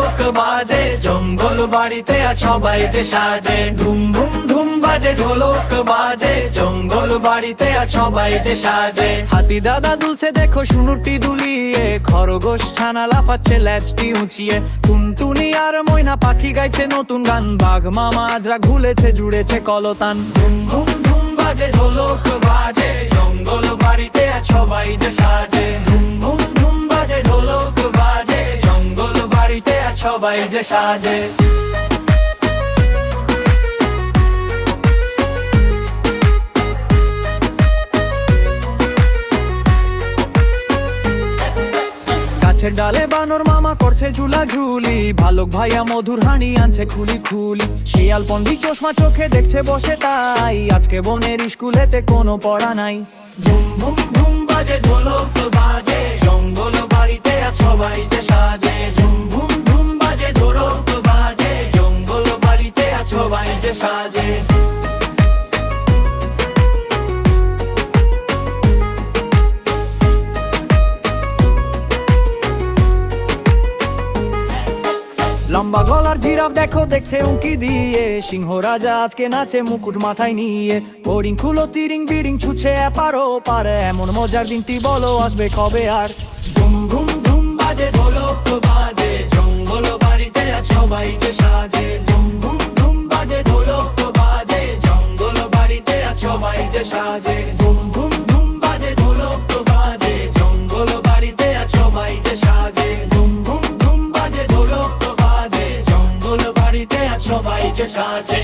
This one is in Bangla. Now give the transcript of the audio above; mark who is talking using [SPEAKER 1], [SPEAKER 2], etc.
[SPEAKER 1] ঢোলক বাজে, জঙ্গল বাড়িতে আজ সবাই যে সাজে। ধুম ধুম ধুম বাজে ঢোলক বাজে, জঙ্গল বাড়িতে আজ সবাই যে সাজে। হাতি দাদা দুলছে দেখো সুনুরটি দুলিয়ে, খরগোশ ছানা লাফাচ্ছে ল্যাচটি উঁচিয়ে। টুনটুনি আর ময়না পাখি গাইছে নতুন গান, বাঘ মামা আজরা ঘুলেছে জুড়েছে কলতান। ধুম ধুম ধুম বাজে ঢোলক বাজে, জঙ্গল বাড়িতে আজ সবাই যে সাজে। ধুম ধুম ধুম বাজে ঢোলক বাজে, জঙ্গল বাড়িতে আজ সবাই যে সাজে। গাছের ডালে বানর মামা করছে ঝুলাঝুলি, ভালুক ভাইয়া মধুর হাঁড়ি আনছে খুলি খুলি। শিয়াল পন্ডি চশমা চোখে দেখছে বসে তাই, আজকে বনের স্কুলেতে কোনো পড়া নাই। ধুম ধুম ধুম বাজে ঢোলক বাজে, জঙ্গল বাড়িতে আজ সবাই যে সাজে। ধুম ধুম ধুম বাজে ঢোলক বাজে, জঙ্গল বাড়িতে আজ সবাই যে সাজে। লম্বা গলার জিরাফ দেখো দেখছে উঁকি দিয়ে, সিংহ রাজা আজকে নাচে মুকুট মাথায় নিয়ে। হরিণ খুলো তিরিং বিড়িং ছুটছে এপারো পারে, এমন মজার দিনটি বলো আসবে কবে আর। ধুম ধুম ধুম বাজে ঢোলক বাজে, জঙ্গল বাড়িতে আজ সবাই যে সাজে। ধুম ধুম ধুম বাজে ঢোলক বাজে, জঙ্গল বাড়িতে আজ সবাই যে সাজে। ধুম ধুম ধুম বাজে ঢোলক বাজে, জঙ্গল বাড়িতে আজ সবাই যে সাজে। ধুম ধুম ধুম বাজে ঢোলক বাজে, জঙ্গল বাড়িতে আজ সবাই যে সাজে।